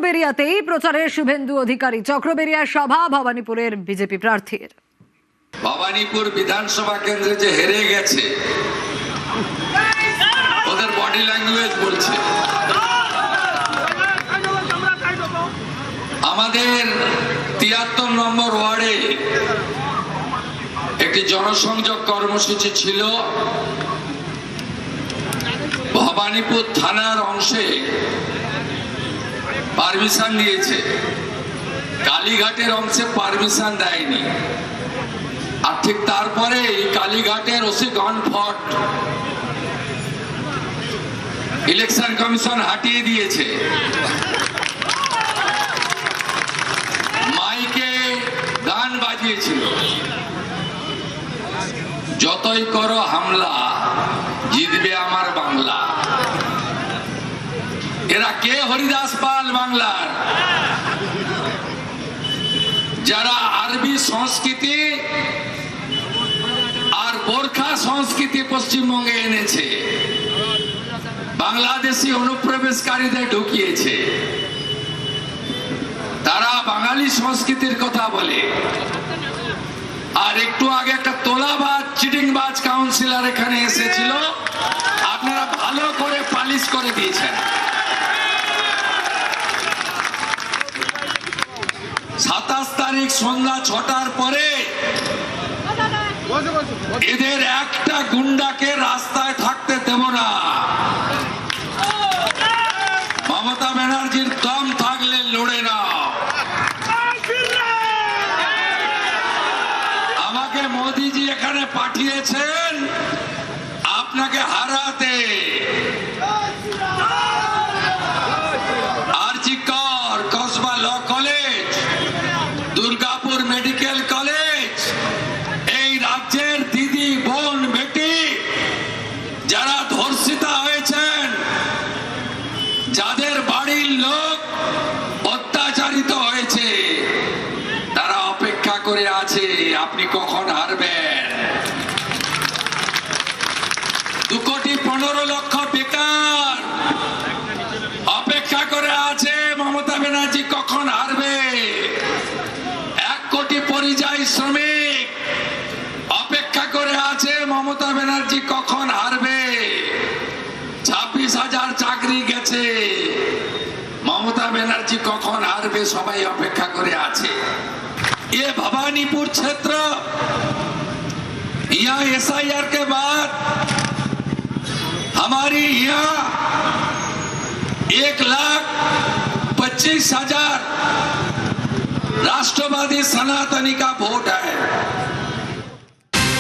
চক্রবেরিয়াতেই প্রচারে শুভেন্দু অধিকারী। চক্রবেরিয়া সভা ভবানীপুরের বিজেপি প্রার্থীর। ভবানীপুর বিধানসভা কেন্দ্রে যে হেরে গেছে, ওদের বডি ল্যাঙ্গুয়েজ বলছে। আমাদের ৭৩ নম্বর ওয়ার্ডে একটি জনসংযোগ কর্মসূচি ছিল। ভবানীপুর থানার অংশে পারমিশন দিয়েছে, কালীঘাটের অংশে পারমিশন দেয়নি। আর ঠিক তারপরে কালীঘাটের ওসি গনফট ইলেকশন কমিশন হাটিয়ে দিয়েছে। মাইকে গান বাজিয়েছিল, যতই করো হামলা জিতবে আমার বাংলা। এরা কে? হরিদাস পাল বাংলার, যারা আরবি সংস্কৃতি আর বোরখা সংস্কৃতি পশ্চিমবঙ্গে এনেছে, বাংলাদেশি অনুপ্রবেশকারীদের ঢুকিয়েছে। তারা বাঙালি সংস্কৃতির কথা বলে। আর একটু আগে একটা তোলাবাজ চিটিংবাজ কাউন্সিলর এখানে এসেছিল, আপনারা ভালো করে পালিশ করে দিয়েছেন। ২৭ তারিখ সন্ধ্যা ৬টার পরে এদের একটা গুন্ডাকে রাস্তায় থাকতে দেব না। মমতা ব্যানার্জির দম থাকলে লড়ে নাও। আমাকে মোদিজি এখানে পাঠিয়েছেন আপনাকে হারাতে। RG Kar, Kasba law college, Durgapur medical college, এই রাজ্যের দিদি, বোন, বেটি যারা ধর্ষিতা হয়েছেন, যাদের বাড়ির লোক অত্যাচারিত হয়েছে, তারা অপেক্ষা করে আছে আপনি কখন হারবেন। ২,১৫,০০,০০০ বেকার অপেক্ষা করে আছে মমতা ব্যানার্জি কখন হারবে। ১ কোটি পরিযায়ী শ্রমিক অপেক্ষা করে আছে মমতা ব্যানার্জি কখন হারবে। ২৬,০০০ চাকরি গেছে, মমতা ব্যানার্জি কখন হারবে সবাই অপেক্ষা করে আছে। ये भवानीपुर क्षेत्र, यहाँ SIR के बाद हमारी यहाँ 1,25,000 राष्ट्रवादी सनातनी का वोट है।